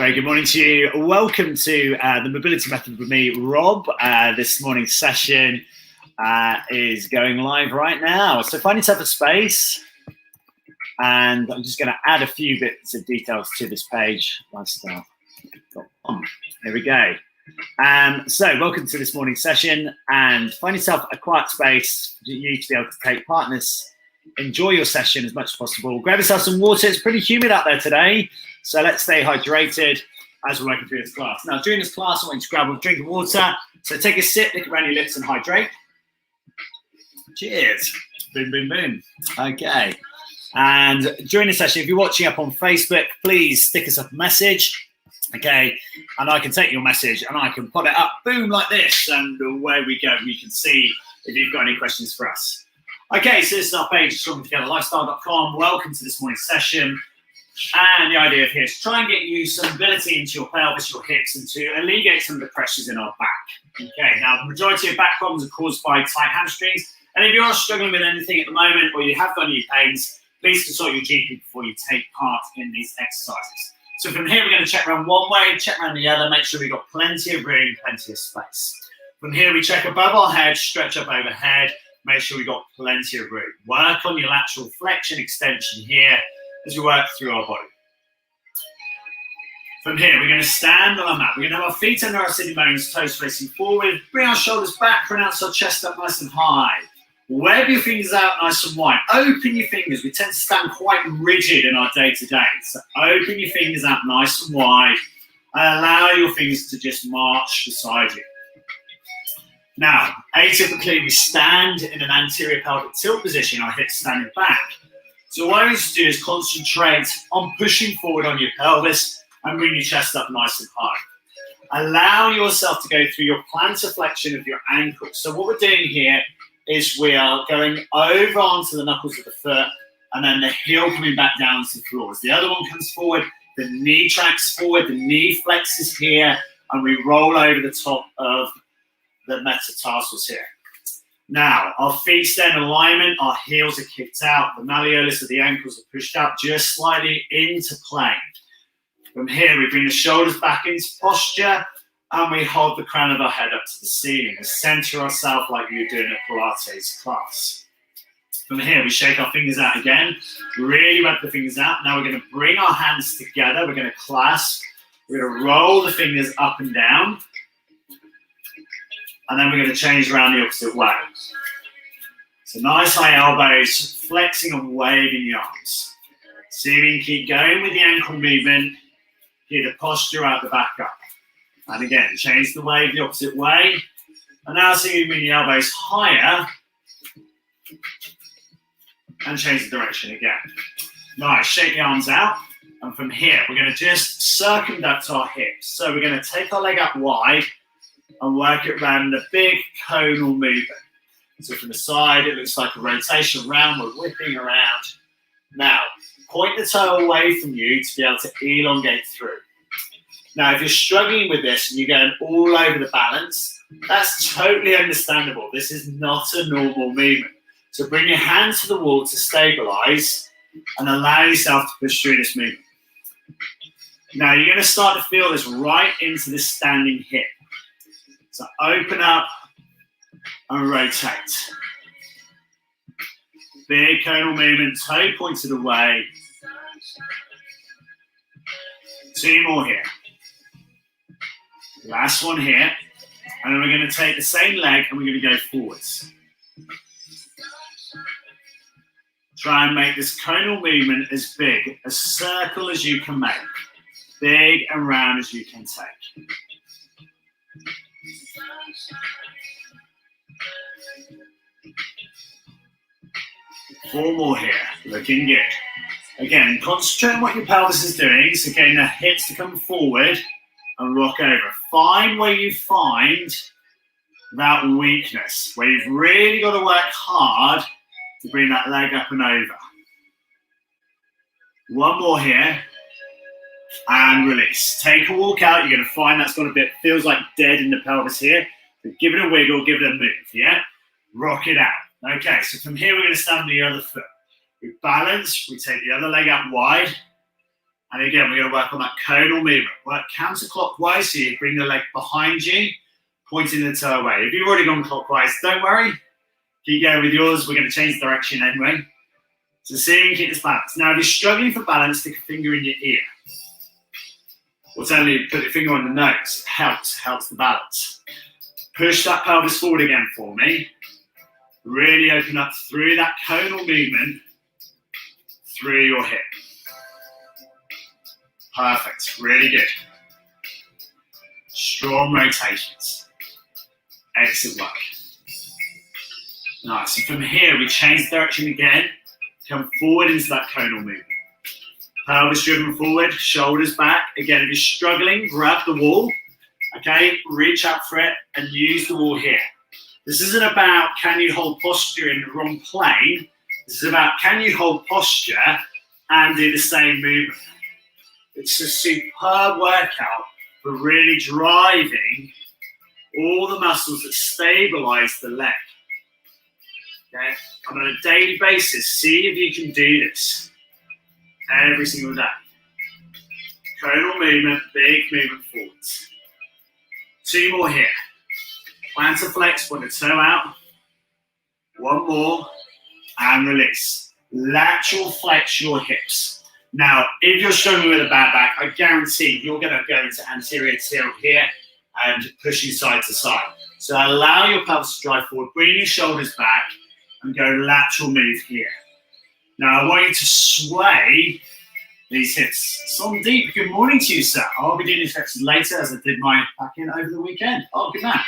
Very good morning to you. Welcome to the Mobility Method with me, Rob. This morning's session is going live right now. So find yourself a space, and I'm just going to add a few bits of details to this page. Lifestyle. Here we go. So welcome to this morning's session, and find yourself a quiet space for you to be able to take part in this. Enjoy your session as much as possible. Grab yourself some water. It's pretty humid out there today, so let's stay hydrated as we're working through this class. Now, during this class, I want you to grab a drink of water. So take a sip, lick around your lips and hydrate. Cheers. Boom, boom, boom. Okay. And during the session, if you're watching up on Facebook, please stick us up a message. Okay. And I can take your message and I can put it up, boom, like this. And away we go. You can see if you've got any questions for us. Okay, so this is our page, strongtogetherlifestyle.com. Welcome to this morning's session. And the idea here is to try and get you some mobility into your pelvis, your hips, and to alleviate some of the pressures in our back. Okay, now the majority of back problems are caused by tight hamstrings. And if you are struggling with anything at the moment or you have got any pains, please consult your GP before you take part in these exercises. So from here, we're going to check around one way, check around the other, make sure we've got plenty of room, plenty of space. From here, we check above our head, stretch up overhead, make sure we've got plenty of room. Work on your lateral flexion extension here as we work through our body. From here, we're going to stand on our mat. We're going to have our feet under our sitting bones, toes facing forward. Bring our shoulders back, pronounce our chest up nice and high. Web your fingers out nice and wide. Open your fingers. We tend to stand quite rigid in our day-to-day. So open your fingers out nice and wide and allow your fingers to just march beside you. Now, atypically, we stand in an anterior pelvic tilt position, our hips standing back. So what I need to do is concentrate on pushing forward on your pelvis and bring your chest up nice and high. Allow yourself to go through your plantar flexion of your ankles. So what we're doing here is we are going over onto the knuckles of the foot and then the heel coming back down to the floor. As the other one comes forward, the knee tracks forward, the knee flexes here, and we roll over the top of the metatarsals here. Now, our feet stay in alignment, our heels are kicked out, the malleolus of the ankles are pushed out just slightly into plank. From here, we bring the shoulders back into posture and we hold the crown of our head up to the ceiling and center ourselves like you're doing a Pilates class. From here, we shake our fingers out again, really rub the fingers out. Now we're going to bring our hands together, we're going to clasp, we're going to roll the fingers up and down. And then we're going to change around the opposite way. So nice high elbows, flexing and waving the arms. See if you can keep going with the ankle movement. Keep the posture out the back up. And again, change the wave the opposite way. And now see if you bring the elbows higher. And change the direction again. Nice, shake the arms out. And from here, we're going to just circumduct our hips. So we're going to take our leg up wide and work it around the big conal movement. So from the side, it looks like a rotation around. We're whipping around. Now, point the toe away from you to be able to elongate through. Now, if you're struggling with this and you're going all over the balance, that's totally understandable. This is not a normal movement. So bring your hands to the wall to stabilize and allow yourself to push through this movement. Now, you're going to start to feel this right into the standing hip. So open up and rotate. Big conal movement, toe pointed away. 2 more here. Last one here. And then we're going to take the same leg and we're going to go forwards. Try and make this conal movement as big, a circle as you can make. Big and round as you can take. 4 more here, looking good. Again, concentrate on what your pelvis is doing. So getting the hips to come forward and rock over. Find where you find that weakness, where you've really got to work hard to bring that leg up and over. 1 more here. And release. Take a walk out. You're going to find that's got a bit, feels like dead in the pelvis here. But give it a wiggle, give it a move, yeah? Rock it out. Okay, so from here we're going to stand on the other foot. We balance, we take the other leg out wide, And again, we're going to work on that conal movement. Work counterclockwise, so you bring the leg behind you, pointing the toe away. If you've already gone clockwise, don't worry. Keep going with yours. We're going to change direction anyway. So see if you can keep this balance. Now, if you're struggling for balance, stick a finger in your ear. Or certainly put your finger on the nose. It helps the balance. Push that pelvis forward again for me. Really open up through that conal movement, through your hip. Perfect, really good. Strong rotations. Excellent work. Nice, and from here we change direction again, come forward into that conal movement. Pelvis driven forward, shoulders back. Again, if you're struggling, grab the wall, okay? Reach out for it and use the wall here. This isn't about can you hold posture in the wrong plane. This is about can you hold posture and do the same movement. It's a superb workout for really driving all the muscles that stabilize the leg. Okay? And on a daily basis, see if you can do this every single day. Conal movement, big movement forwards. 2 more here. Plantar flex, point the toe out. 1 more, and release. Lateral flex your hips. Now, if you're struggling with a bad back, I guarantee you're going to go into anterior tilt here and pushing side to side. So allow your pelvis to drive forward, bring your shoulders back, and go lateral move here. Now, I want you to sway these hips. Sandeep, good morning to you, sir. I'll be doing these exercises later as I did my back in over the weekend. Oh, good man.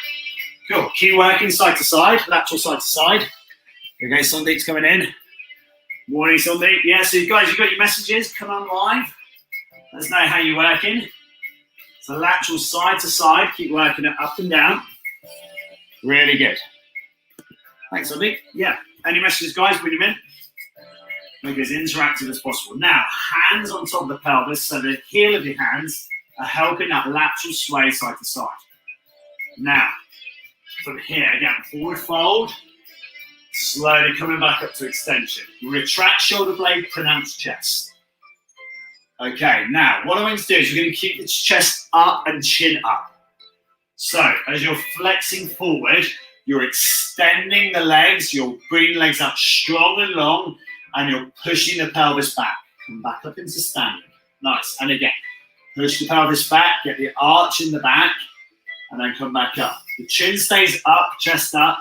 Cool. Keep working side to side, lateral side to side. Okay, Sandeep's coming in. Morning, Sandeep. Yeah, so you guys, you've got your messages. Come on live. Let us know how you're working. So lateral side to side. Keep working it up and down. Really good. Thanks, Sandeep. Yeah. Any messages, guys, bring them in. Make it as interactive as possible. Now, hands on top of the pelvis, so the heel of your hands are helping that lateral sway side to side. Now, from here, again, forward fold. Slowly coming back up to extension. Retract shoulder blade, pronounce chest. Okay, now what I want to do is you're going to keep the chest up and chin up. So as you're flexing forward, you're extending the legs, you're bringing the legs up strong and long, and you're pushing the pelvis back. Come back up into standing. Nice. And again, push the pelvis back, get the arch in the back, and then come back up. The chin stays up, chest up.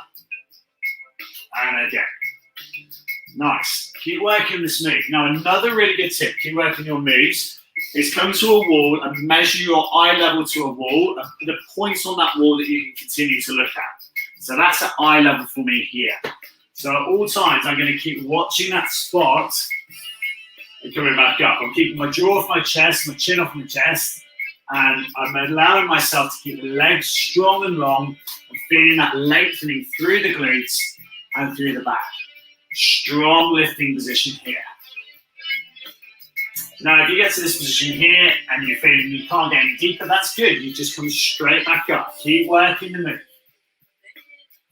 And again. Nice. Keep working this move. Now, another really good tip, keep working your moves, is come to a wall and measure your eye level to a wall and put the points on that wall that you can continue to look at. So that's at eye level for me here. So at all times, I'm going to keep watching that spot and coming back up. I'm keeping my jaw off my chest, my chin off my chest, and I'm allowing myself to keep the legs strong and long and feeling that lengthening through the glutes and through the back. Strong lifting position here. Now, if you get to this position here and you're feeling you can't get any deeper, that's good. You just come straight back up. Keep working the move.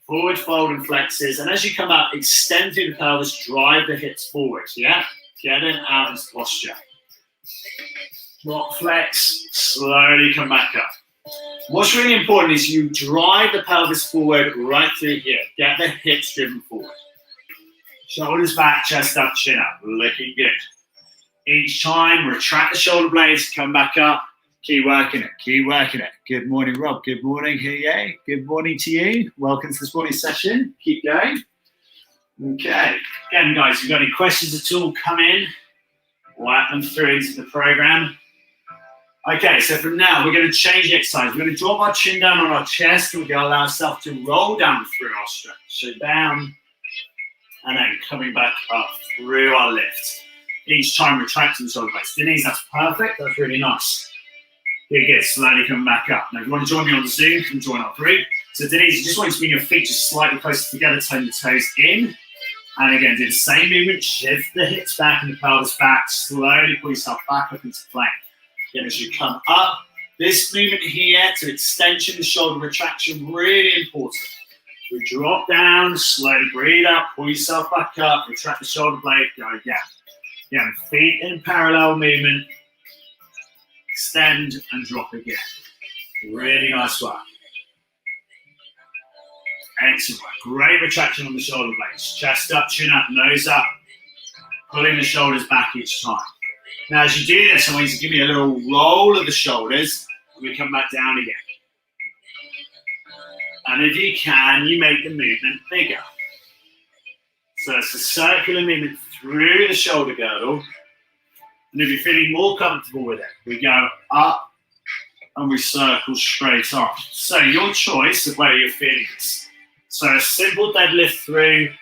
Forward fold and flexes. And as you come up, extend through the pelvis, drive the hips forward. Yeah? Get it out into posture. Rock flex, slowly come back up. What's really important is you drive the pelvis forward right through here. Get the hips driven forward. Shoulders back, chest up, chin up. Looking good. Each time, retract the shoulder blades, come back up. Keep working it, keep working it. Good morning, Rob. Good morning, Huye. Good morning to you. Welcome to this morning's session. Keep going. Okay. Again, guys, if you've got any questions at all, come in. Whack them through into the program. Okay, so from now, we're going to change the exercise. We're going to drop our chin down on our chest. We're going to allow ourselves to roll down through our stretch. So down, and then coming back up through our lift. Each time retracting the shoulder blades. Denise, that's perfect. That's really nice. Here you go, slowly coming back up. Now, if you want to join me on Zoom, you can join our group. So Denise, you just want to bring your feet just slightly closer together, turn the toes in. And again, do the same movement. Shift the hips back and the pelvis back. Slowly pull yourself back up into plank. Again, as you come up, this movement here to extension, the shoulder retraction, really important. We drop down, slowly breathe out, pull yourself back up, retract the shoulder blade, go again. Again, feet in parallel movement, extend and drop again. Really nice work. Excellent work. Great retraction on the shoulder blades. Chest up, chin up, nose up. Pulling the shoulders back each time. Now as you do this, I want you to give me a little roll of the shoulders and we come back down again. And if you can, you make the movement bigger. So it's a circular movement through the shoulder girdle. And if you're feeling more comfortable with it, we go up and we circle straight on. So your choice of where you're feeling this. So a simple deadlift through,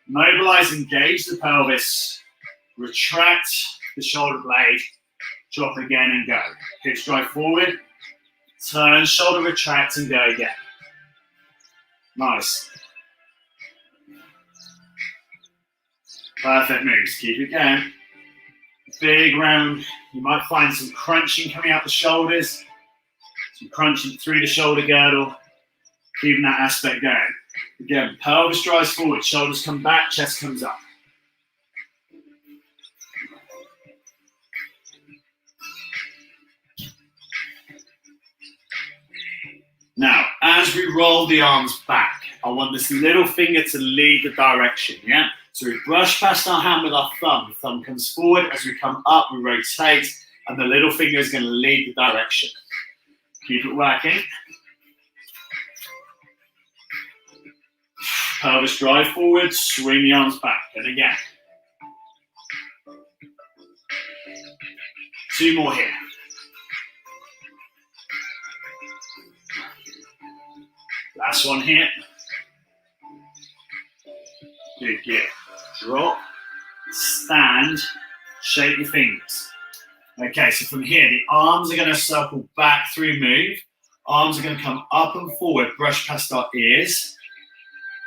mobilize, engage the pelvis, retract the shoulder blade, drop again and go. Hips drive forward, turn, shoulder retract and go again. Nice. Perfect moves, keep it going. Big round, you might find some crunching coming out the shoulders, some crunching through the shoulder girdle, keeping that aspect going. Again, pelvis drives forward, shoulders come back, chest comes up. Now, as we roll the arms back, I want this little finger to lead the direction, yeah? So we brush past our hand with our thumb. The thumb comes forward. As we come up, we rotate, and the little finger is going to lead the direction. Keep it working. Pelvis drive forward, swing the arms back, and again. 2 more here. Last one here. Good, good. Drop, stand, shake your fingers. Okay, so from here, the arms are going to circle back through move. Arms are going to come up and forward, brush past our ears,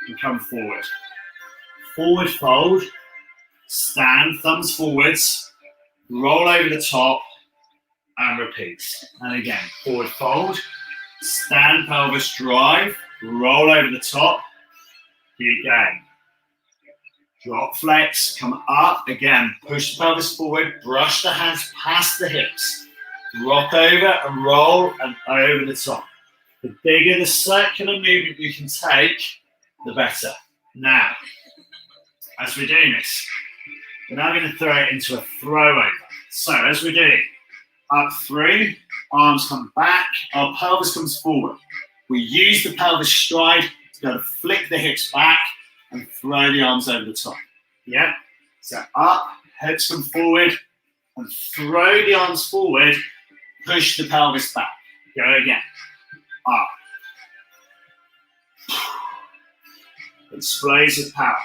and come forward. Forward fold, stand, thumbs forwards, roll over the top, and repeat. And again, forward fold, stand, pelvis drive, roll over the top, keep going. Drop, flex, come up, again, push the pelvis forward, brush the hands past the hips, rock over and roll and over the top. The bigger the circular movement you can take, the better. Now, as we're doing this, we're now going to throw it into a throw over. So as we're doing, up through, arms come back, our pelvis comes forward. We use the pelvis stride to go to flick the hips back and throw the arms over the top. Yeah? So up, hips come forward, and throw the arms forward, push the pelvis back. Go again. Up. Explosive power.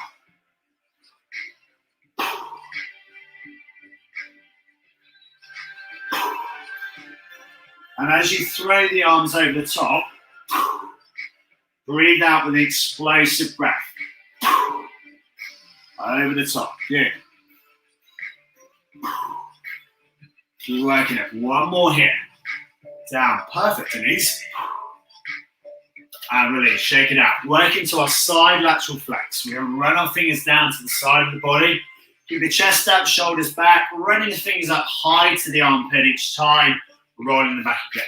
And as you throw the arms over the top, breathe out with an explosive breath. Over the top. Good. Keep working it. One more here. Down. Perfect, Denise. And release. Shake it out. Work into our side lateral flex. We're going to run our fingers down to the side of the body. Keep the chest up, shoulders back. Running the fingers up high to the armpit each time. Rolling the back again.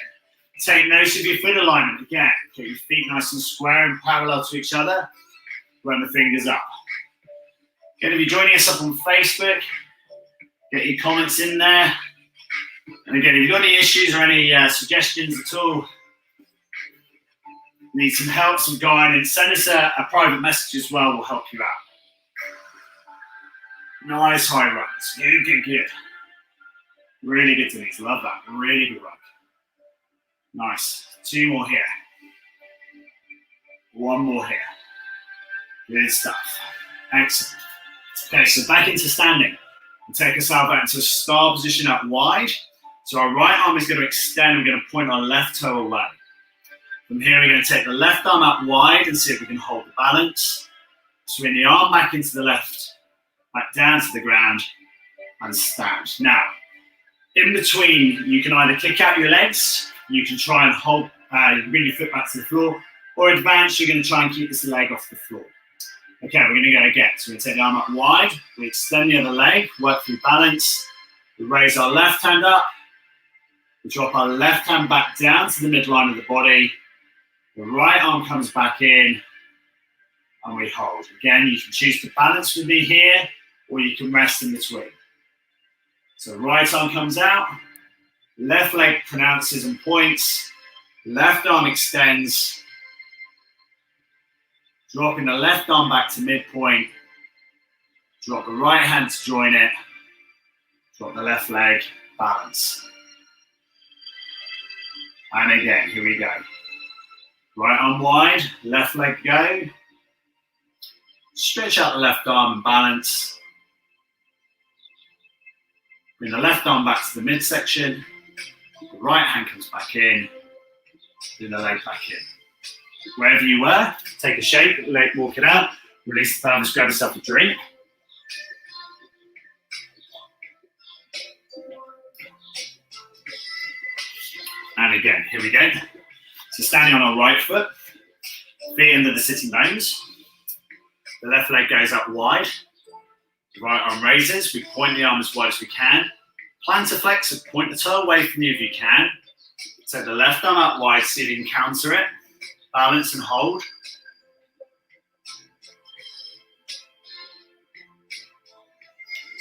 Take notice of your foot alignment again. Get your feet nice and square and parallel to each other. Run the fingers up. Again, if you're joining us up on Facebook, get your comments in there. And again, if you've got any issues or any suggestions at all, need some help, some guidance, send us a private message as well. We'll help you out. Nice high runs. Good, good, good. Really good, Denise. Love that. Really good run. Nice. 2 more here. 1 more here. Good stuff. Excellent. Okay, so back into standing. We'll take ourselves out into a star position up wide. So our right arm is going to extend. We're going to point our left toe away. From here, we're going to take the left arm up wide and see if we can hold the balance. Swing the arm back into the left, back down to the ground, and stand. Now, in between, you can either kick out your legs, you can try and hold, bring your foot back to the floor, or advance, you're going to try and keep this leg off the floor. Okay, we're going to go again. So we're going to take the arm up wide, we extend the other leg, work through balance, we raise our left hand up, We drop our left hand back down to the midline of the body. The right arm comes back in, and we hold. Again, you can choose to balance with me here, or you can rest in between. So right arm comes out, left leg pronounces and points, left arm extends, dropping the left arm back to midpoint, drop the right hand to join it, drop the left leg, balance. And again, here we go. Right arm wide, left leg go. Stretch out the left arm and balance. Bring the left arm back to the midsection. The right hand comes back in. Bring the leg back in. Wherever you were, take a shape, leg walk it out. Release the pelvis, grab yourself a drink. And again, here we go. So standing on our right foot, feet under the sitting bones. The left leg goes up wide. The right arm raises. We point the arm as wide as we can. Plantar flex, so point the toe away from you if you can. Take the left arm up wide, see if you can counter it. Balance and hold.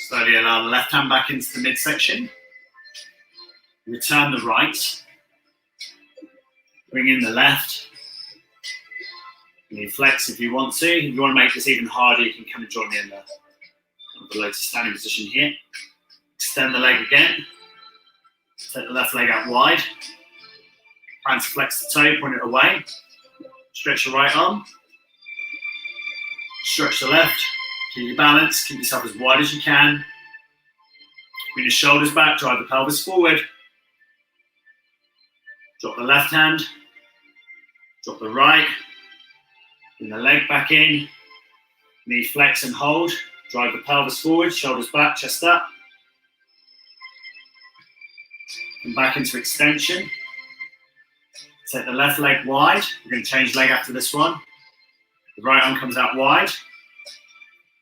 Slowly allow the left hand back into the midsection. Return the right. Bring in the left. You can flex if you want to. If you want to make this even harder, you can come and join me in the low to standing position here. Extend the leg again. Take the left leg out wide. Plan to flex the toe, point it away. Stretch the right arm. Stretch the left. Keep your balance. Keep yourself as wide as you can. Bring your shoulders back. Drive the pelvis forward. Drop the left hand. Drop the right. Bring the leg back in. Knee flex and hold. Drive the pelvis forward. Shoulders back. Chest up. Come back into extension. Take the left leg wide. We're going to change leg after this one. The right arm comes out wide.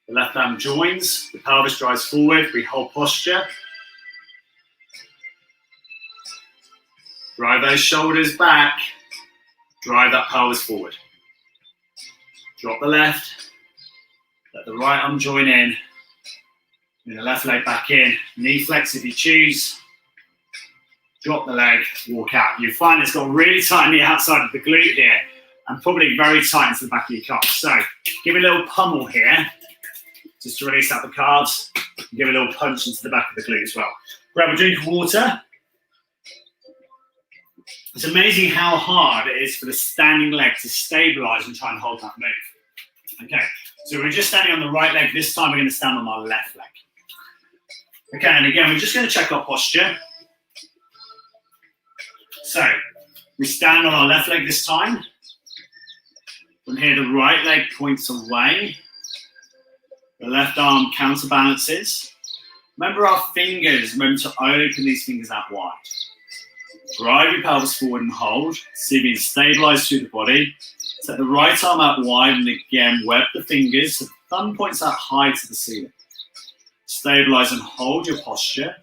The left arm joins. The pelvis drives forward. We hold posture. Drive those shoulders back. Drive that pelvis forward. Drop the left. Let the right arm join in. Bring the left leg back in. Knee flex if you choose. Drop the leg, walk out. You find it's got really tight on the outside of the glute here and probably very tight into the back of your calf. So give me a little pummel here just to release out the calves. Give a little punch into the back of the glute as well. Grab a drink of water. It's amazing how hard it is for the standing leg to stabilize and try and hold that move. Okay, so we're just standing on the right leg. This time we're going to stand on our left leg. Okay, and again, we're just going to check our posture. So we stand on our left leg this time. From here, the right leg points away. The left arm counterbalances. Remember our fingers, remember to open these fingers out wide. Drive your pelvis forward and hold. See if you can stabilize through the body. Take the right arm out wide and again, web the fingers. So the thumb points out high to the ceiling. Stabilize and hold your posture.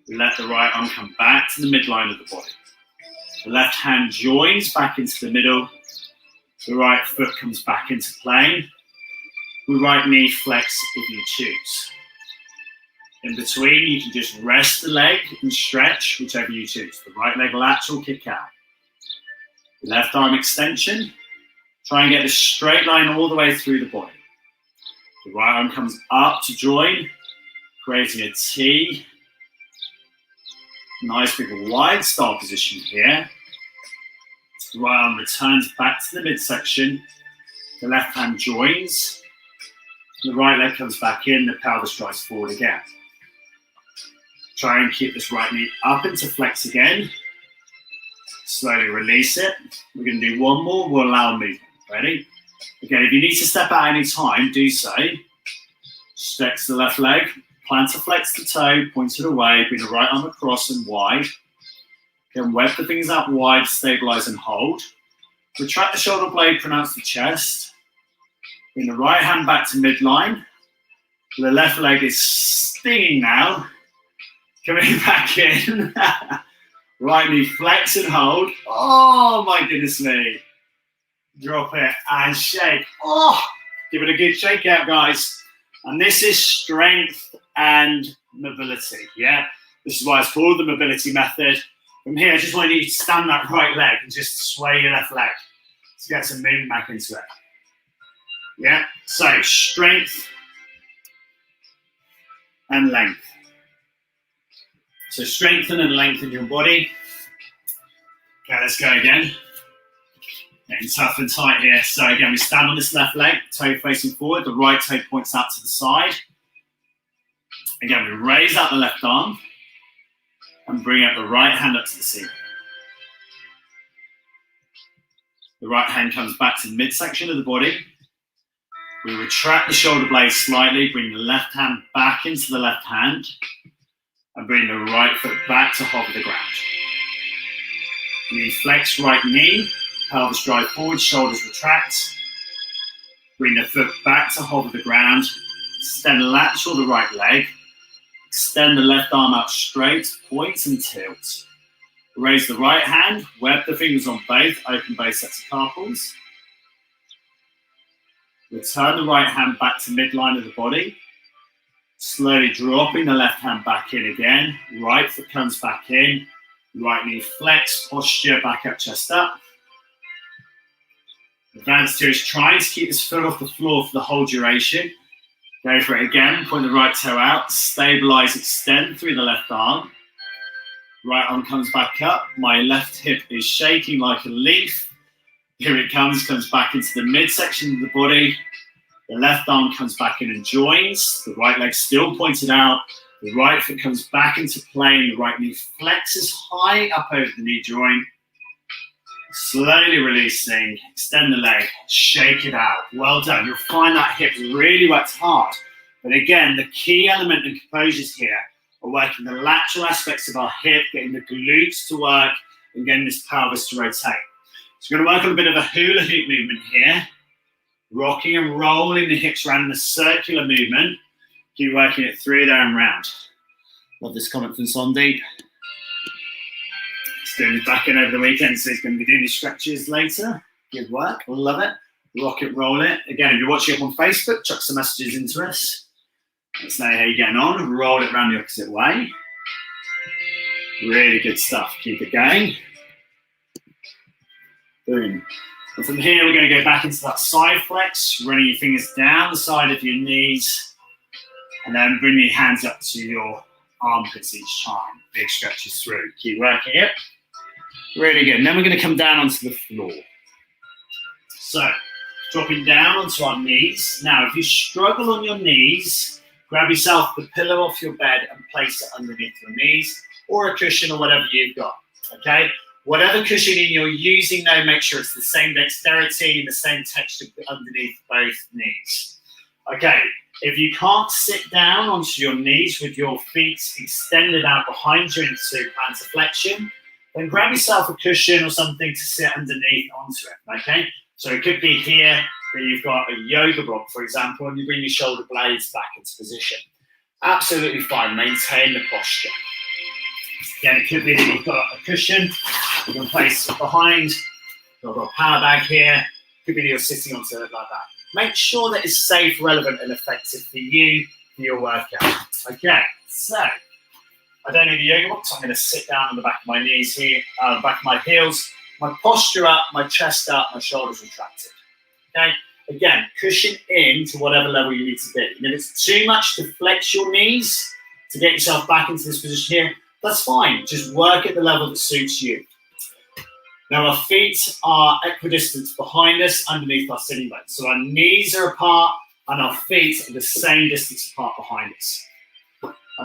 Let the right arm come back to the midline of the body. The left hand joins back into the middle. The right foot comes back into plane. The right knee flex if you choose. In between, you can just rest the leg and stretch, whichever you choose. The right leg lateral kick out. The left arm extension. Try and get this straight line all the way through the body. The right arm comes up to join, creating a T. Nice big wide style position here. The right arm returns back to the midsection. The left hand joins. The right leg comes back in. The pelvis drives forward again. Try and keep this right knee up into flex again. Slowly release it. We're going to do one more. We'll allow movement. Ready? Again, if you need to step out any time, do so. Stretch the left leg. Plantar flex the toe, point it away, bring the right arm across and wide. Then web the fingers out wide, stabilize and hold. Retract the shoulder blade, pronounce the chest. Bring the right hand back to midline. The left leg is stinging now. Coming back in. Right knee flex and hold. Oh my goodness me. Drop it and shake. Oh, give it a good shake out, guys. And this is strength and mobility, yeah? This is why it's called the mobility method. From here, I just want you to stand that right leg and just sway your left leg to get some movement back into it. Yeah, so strength and length. So strengthen and lengthen your body. Okay, let's go again. Getting tough and tight here. So again, we stand on this left leg, toe facing forward, the right toe points out to the side. Again, we raise out the left arm and bring up the right hand up to the ceiling. The right hand comes back to the midsection of the body. We retract the shoulder blades slightly, bring the left hand back into the left hand, and bring the right foot back to hover the ground. We flex right knee, pelvis drive forward, shoulders retract. Bring the foot back to hover the ground. Extend lateral the right leg. Extend the left arm out straight, point and tilt. Raise the right hand, web the fingers on both, open both sets of carpals. Return the right hand back to midline of the body. Slowly dropping the left hand back in again. Right foot comes back in. Right knee flex, posture, back up, chest up. Advanced here is trying to keep this foot off the floor for the whole duration. Go for it again, point the right toe out, stabilize, extend through the left arm. Right arm comes back up, my left hip is shaking like a leaf. Here it comes back into the midsection of the body. The left arm comes back in and joins, the right leg still pointed out. The right foot comes back into plane, the right knee flexes high up over the knee joint. Slowly releasing, extend the leg, shake it out. Well done. You'll find that hip really works hard. But again, the key element and composures here are working the lateral aspects of our hip, getting the glutes to work, and getting this pelvis to rotate. So we're going to work on a bit of a hula hoop movement here. Rocking and rolling the hips around in a circular movement. Keep working it through there and round. Love this comment from Sandeep. He's doing his back in over the weekend, so he's going to be doing his stretches later. Good work, love it. Rock it, roll it. Again, if you're watching up on Facebook, chuck some messages into us. Let us know how you're getting on. Roll it around the opposite way. Really good stuff. Keep it going. Boom. And from here, we're going to go back into that side flex, running your fingers down the side of your knees. And then bring your hands up to your armpits each time. Big stretches through. Keep working it. Really good. And then we're going to come down onto the floor. So, dropping down onto our knees. Now, if you struggle on your knees, grab yourself the pillow off your bed and place it underneath your knees, or a cushion or whatever you've got. Okay? Whatever cushioning you're using, though, make sure it's the same dexterity and the same texture underneath both knees. Okay. If you can't sit down onto your knees with your feet extended out behind you into plantar flexion, then grab yourself a cushion or something to sit underneath onto it, okay? So it could be here that you've got a yoga block, for example, and you bring your shoulder blades back into position. Absolutely fine, maintain the posture. Again, it could be that you've got a cushion, you can place it behind, you've got a power bag here, it could be that you're sitting onto it like that. Make sure that it's safe, relevant, and effective for you, for your workout. Okay, so I don't need a yoga box. I'm going to sit down on the back of my knees here, back of my heels, my posture up, my chest up, my shoulders retracted. Okay, again, cushion in to whatever level you need to be. And if it's too much to flex your knees to get yourself back into this position here, that's fine. Just work at the level that suits you. Now our feet are equidistant behind us, underneath our sitting bones. So our knees are apart and our feet are the same distance apart behind us.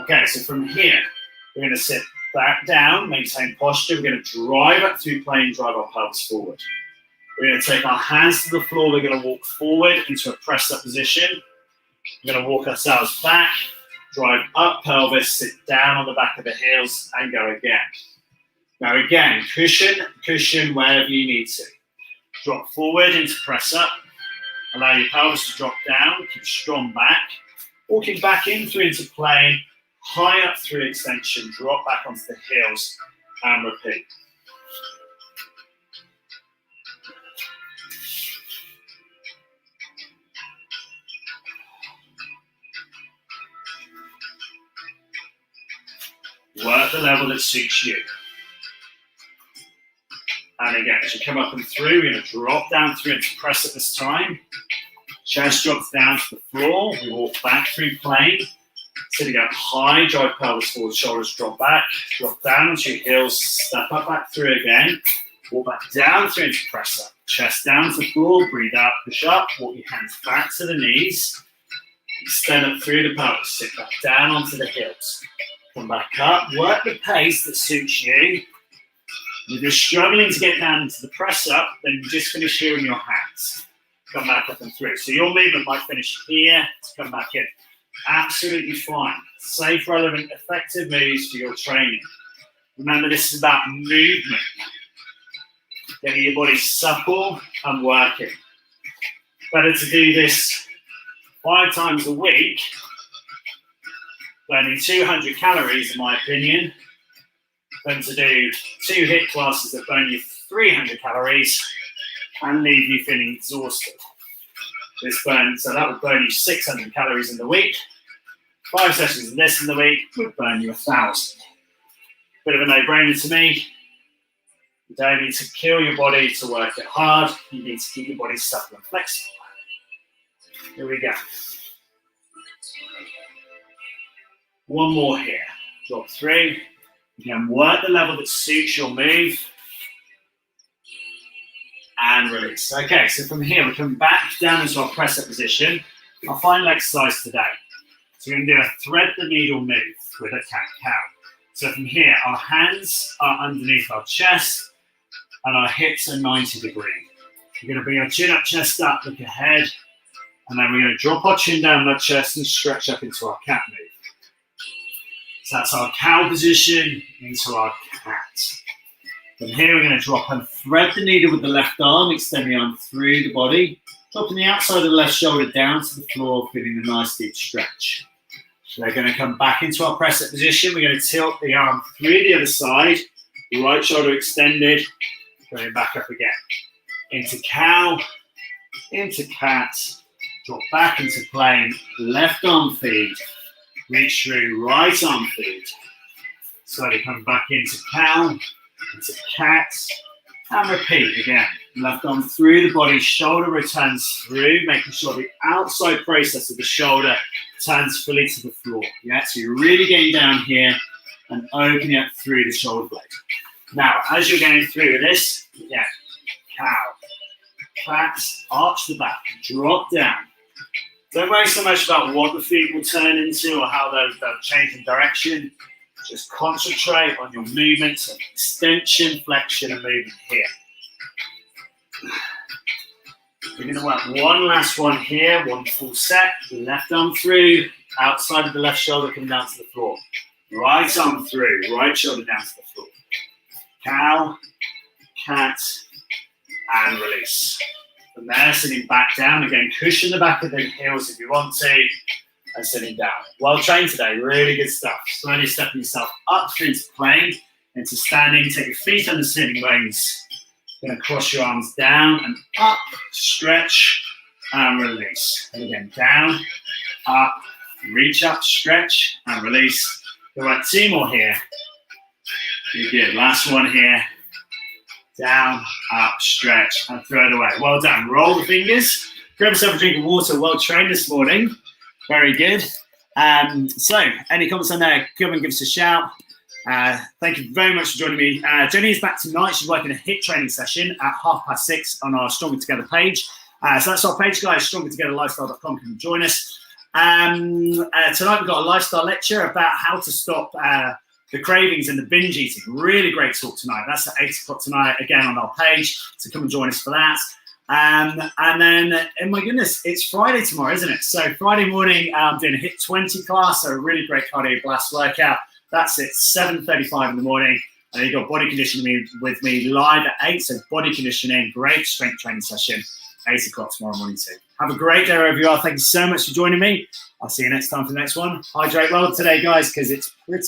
Okay, so from here, we're going to sit back down, maintain posture. We're going to drive up through plane, drive our pelvis forward. We're going to take our hands to the floor. We're going to walk forward into a press-up position. We're going to walk ourselves back, drive up pelvis, sit down on the back of the heels, and go again. Now again, cushion wherever you need to. Drop forward into press up. Allow your pelvis to drop down. Keep strong back. Walking back in through into plane. high up through extension, drop back onto the heels and repeat. Work the level that suits you. And again, as you come up and through, we're going to drop down through into press at this time. Chest drops down to the floor. We walk back through plane. Sitting up high, drive pelvis forward, shoulders drop back. Drop down onto your heels, step up back through again. Walk back down through into press up. Chest down to the floor, breathe out, push up. Walk your hands back to the knees. Extend up through the pelvis, sit back down onto the heels. Come back up, work the pace that suits you. If you're struggling to get down into the press up, then you just finish here in your hands. Come back up and through. So your movement might finish here to come back in. Absolutely fine. Safe, relevant, effective moves for your training. Remember, this is about movement. Getting your body supple and working. Better to do this 5 times a week, burning 200 calories, in my opinion, than to do 2 HIIT classes that burn you 300 calories and leave you feeling exhausted. So that would burn you 600 calories in the week. 5 sessions of this in the week would burn you 1,000. Bit of a no-brainer to me. You don't need to kill your body to work it hard. You need to keep your body supple and flexible. Here we go. One more here. Drop through. Again, work the level that suits your move. And release. Okay, so from here, we come back down into our press-up position. Our final exercise today. So we're going to do a thread the needle move with a cat-cow. So from here, our hands are underneath our chest and our hips are 90 degrees. We're going to bring our chin up, chest up, look ahead. And then we're going to drop our chin down our chest and stretch up into our cat move. So that's our cow position into our cat. From here, we're going to drop and thread the needle with the left arm, extend the arm through the body, dropping the outside of the left shoulder down to the floor, feeling a nice deep stretch. So we're going to come back into our press-up position. We're going to tilt the arm through the other side, the right shoulder extended, going back up again. Into cow, into cat, drop back into plane, left arm feed, reach through, right arm feed. Slowly come back into cow, into cat, and repeat again. Left arm through the body, shoulder returns through, making sure the outside process of the shoulder turns fully to the floor. Yeah, so you're really getting down here and opening up through the shoulder blade. Now, as you're going through this, again, cow, cat, arch the back, drop down. Don't worry so much about what the feet will turn into or how they'll change in direction. Just concentrate on your movements of extension, flexion, and movement here. We're going to work one last one here, one full set. Left arm through, outside of the left shoulder coming down to the floor. Right arm through, right shoulder down to the floor. Cow, cat, and release. From there, sitting back down. Again, cushion the back of the heels if you want to. And sitting down. Well trained today, really good stuff. Slowly stepping yourself up through to plane, into standing, take your feet on the sitting bones. Going to cross your arms down and up, stretch and release. And again, down, up, reach up, stretch and release. All right, 2 more here. You're good. Last one here. Down, up, stretch and throw it away. Well done. Roll the fingers. Grab yourself a drink of water. Well trained this morning. Very good. So, any comments on there, come and give us a shout. Thank you very much for joining me. Jenny is back tonight. She's working a HIIT training session at 6:30 on our Stronger Together page. So that's our page, guys, strongertogetherlifestyle.com. Come and join us. Tonight we've got a lifestyle lecture about how to stop the cravings and the binge eating. Really great talk tonight. That's at 8 o'clock tonight, again, on our page. So come and join us for that. And then, oh my goodness, it's Friday tomorrow, isn't it? So Friday morning, I'm doing a HIIT 20 class, so a really great cardio blast workout. That's at 7:35 in the morning. And you've got body conditioning with me live at 8, so body conditioning, great strength training session. 8 o'clock tomorrow morning too. Have a great day wherever you are. Thank you so much for joining me. I'll see you next time for the next one. Hydrate well today, guys, because it's pretty